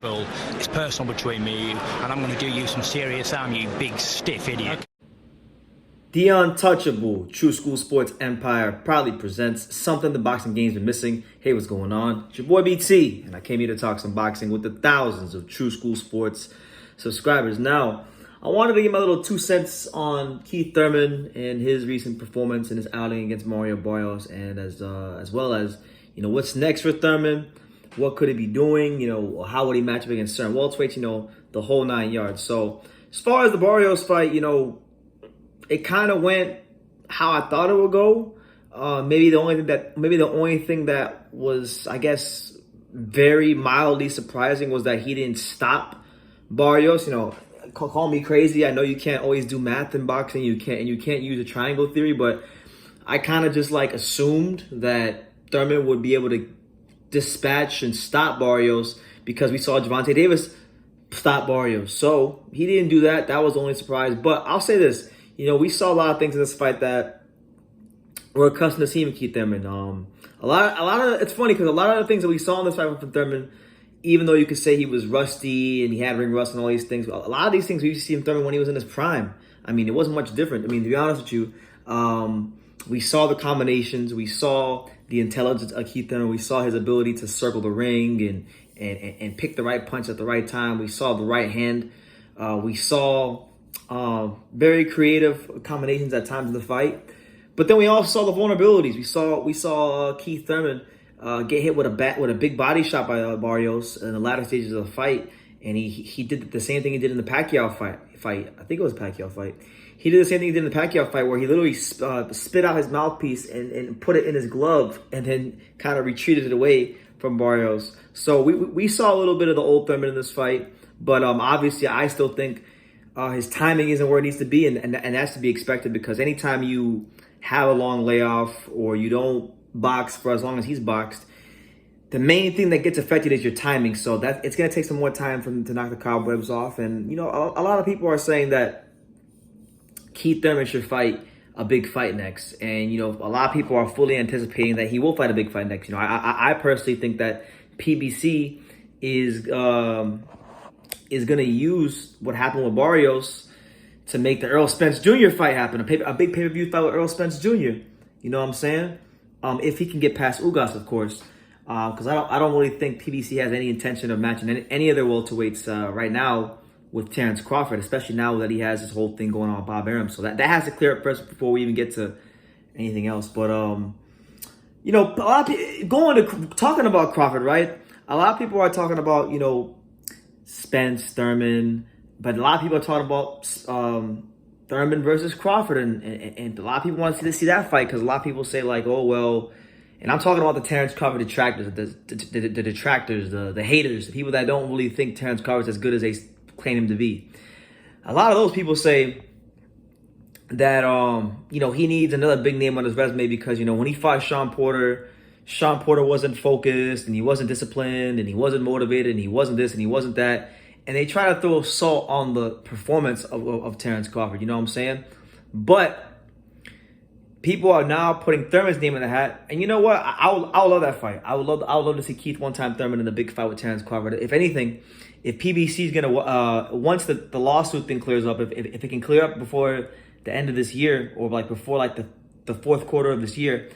Well, it's personal between me and you, and I'm going to do you some serious harm, you big stiff idiot. The untouchable True School Sports Empire proudly presents something the boxing game's been missing. Hey, what's going on? It's your boy BT, and I came here to talk some boxing with the thousands of True School Sports subscribers. Now, I wanted to give my little 2 cents on Keith Thurman and his recent performance in his outing against Mario Barrios, and as well as what's next for Thurman. What could he be doing? How would he match up against certain welterweights? The whole 9 yards. So as far as the Barrios fight, it kind of went how I thought it would go. Maybe the only thing that was, I guess, very mildly surprising was that he didn't stop Barrios. Call me crazy. I know you can't always do math in boxing. You can't use a triangle theory, but I kind of just assumed that Thurman would be able to dispatch and stop Barrios because we saw Gervonta Davis stop Barrios. So he didn't do that. That was the only surprise. But I'll say this. We saw a lot of things in this fight that we're accustomed to seeing with Keith Thurman. It's funny because a lot of the things that we saw in this fight from Thurman, even though you could say he was rusty and he had ring rust and all these things, a lot of these things we used to see in Thurman when he was in his prime. I mean, it wasn't much different. To be honest with you, we saw the combinations, we saw the intelligence of Keith Thurman, we saw his ability to circle the ring and pick the right punch at the right time. We saw the right hand. We saw very creative combinations at times in the fight. But then we also saw the vulnerabilities. We saw Keith Thurman get hit with a big body shot by Barrios in the latter stages of the fight, and he did the same thing he did in the Pacquiao fight. I think it was a Pacquiao fight. He did the same thing he did in the Pacquiao fight, where he literally spit out his mouthpiece and put it in his glove, and then kind of retreated it away from Barrios. So we saw a little bit of the old Thurman in this fight, but obviously I still think his timing isn't where it needs to be, and that's to be expected, because anytime you have a long layoff or you don't box for as long as he's boxed, the main thing that gets affected is your timing. So that it's going to take some more time for him to knock the cobwebs off. And a lot of people are saying that Keith Thurman should fight a big fight next, and a lot of people are fully anticipating that he will fight a big fight next. I personally think that PBC is going to use what happened with Barrios to make the Errol Spence Jr. fight happen, a big pay-per-view fight with Errol Spence Jr. You know what I'm saying? If he can get past Ugas, of course, because I don't really think PBC has any intention of matching any other welterweights right now with Terence Crawford, especially now that he has this whole thing going on with Bob Arum. So that has to clear up first before we even get to anything else. But a lot of people, talking about Crawford, right? A lot of people are talking about Spence, Thurman, but a lot of people are talking about Thurman versus Crawford, and a lot of people want to see that fight, because a lot of people say oh well, and I'm talking about the Terence Crawford detractors, the detractors, the haters, the people that don't really think Terence Crawford's as good as they claim him to be. A lot of those people say that he needs another big name on his resume, because when he fought Sean Porter wasn't focused, and he wasn't disciplined, and he wasn't motivated, and he wasn't this, and he wasn't that. And they try to throw salt on the performance of Terence Crawford, you know what I'm saying? But people are now putting Thurman's name in the hat. And you know what? I would love that fight. I would love to see Keith one-time Thurman in a big fight with Terence Crawford. If anything, if PBC is going to, once the lawsuit thing clears up, if it can clear up before the end of this year, or before the fourth quarter of this year,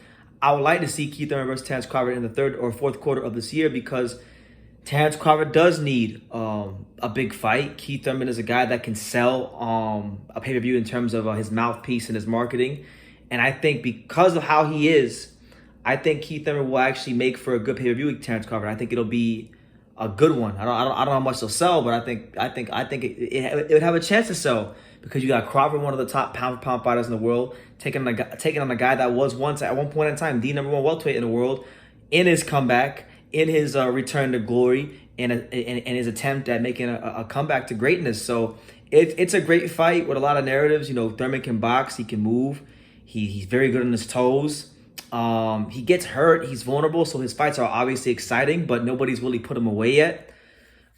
I would like to see Keith Thurman versus Terence Crawford in the third or fourth quarter of this year, because Terence Crawford does need a big fight. Keith Thurman is a guy that can sell a pay-per-view in terms of his mouthpiece and his marketing. And I think because of how he is, I think Keith Thurman will actually make for a good pay-per-view with Terence Crawford. I think it'll be a good one. I don't know how much it'll sell, but I think it would have a chance to sell, because you got Crawford, one of the top pound-for-pound fighters in the world, taking on a guy that was once, at one point in time, the number one welterweight in the world, in his comeback, in his return to glory, and his attempt at making a comeback to greatness. So it's a great fight with a lot of narratives. Thurman can box, he can move, he's very good on his toes. He gets hurt, he's vulnerable, so his fights are obviously exciting, but nobody's really put him away yet.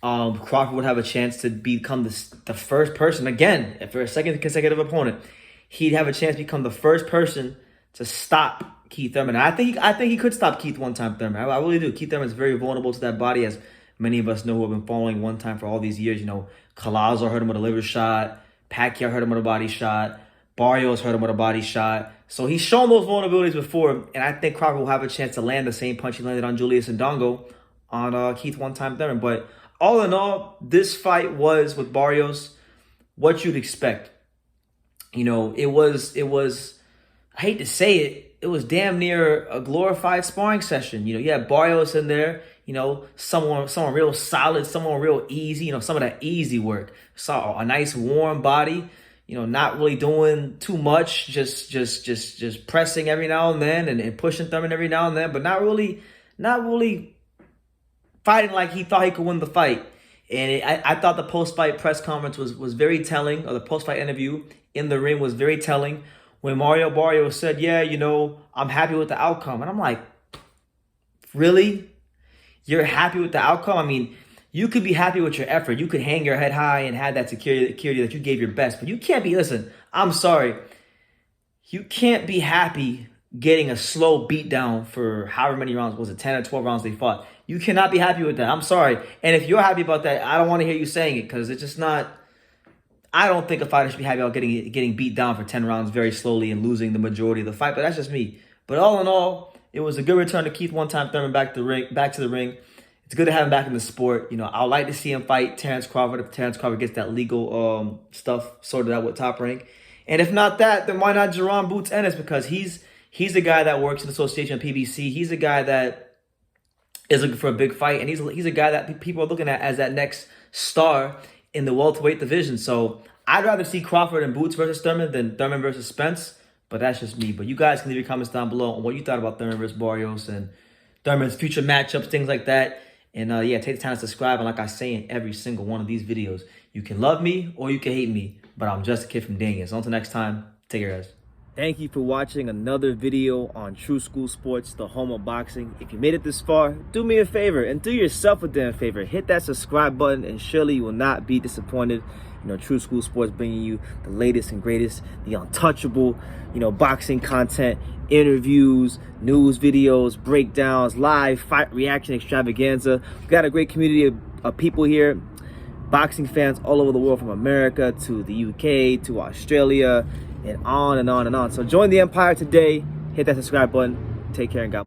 Crawford would have a chance to become the first person, again, for a second consecutive opponent, he'd have a chance to become the first person to stop Keith Thurman. I think he could stop Keith one-time Thurman. I really do. Keith Thurman is very vulnerable to that body, has many of us know who have been following one time for all these years. You know, Collazo hurt him with a liver shot. Pacquiao hurt him with a body shot. Barrios hurt him with a body shot. So he's shown those vulnerabilities before, and I think Crawford will have a chance to land the same punch he landed on Julius Ndongo on Keith one-time Thurman. But all in all, this fight was, with Barrios, what you'd expect. You know, it was, I hate to say it, it was damn near a glorified sparring session. You know, you had Barrios in there, you know, someone real solid, someone real easy, you know, some of that easy work. Saw a nice warm body, you know, not really doing too much, just pressing every now and then and pushing Thurman every now and then, but not really fighting like he thought he could win the fight. And I thought the post-fight press conference was very telling, or the post-fight interview in the ring was very telling, when Mario Barrios said, yeah, you know, I'm happy with the outcome. And I'm like, really? You're happy with the outcome? I mean, you could be happy with your effort. You could hang your head high and have that security that you gave your best. But you can't be, listen, I'm sorry. You can't be happy getting a slow beatdown for however many rounds. Was it 10 or 12 rounds they fought? You cannot be happy with that. I'm sorry. And if you're happy about that, I don't want to hear you saying it, because it's just not. I don't think a fighter should be happy about getting beat down for 10 rounds very slowly and losing the majority of the fight. But that's just me. But all in all, it was a good return to Keith one-time Thurman back to the ring. It's good to have him back in the sport. You know, I'd like to see him fight Terence Crawford if Terence Crawford gets that legal stuff sorted out with Top Rank. And if not that, then why not Jerron Boots Ennis? Because he's a guy that works in association with PBC. He's a guy that is looking for a big fight, and he's a guy that people are looking at as that next star in the welterweight division. So I'd rather see Crawford and Boots versus Thurman than Thurman versus Spence. But that's just me. But you guys can leave your comments down below on what you thought about Thurman versus Barrios and Thurman's future matchups, things like that. And yeah, take the time to subscribe. And like I say in every single one of these videos, you can love me or you can hate me, but I'm just a kid from Daniel. So until next time, take care, guys. Thank you for watching another video on True School Sports, the home of boxing. If you made it this far, do me a favor and do yourself a damn favor. Hit that subscribe button and surely you will not be disappointed. You know, True School Sports bringing you the latest and greatest, the untouchable, you know, boxing content, interviews, news videos, breakdowns, live fight reaction extravaganza. We've got a great community of people here, boxing fans all over the world, from America to the UK to Australia, and on and on and on. So join the empire today. Hit that subscribe button. Take care and God bless.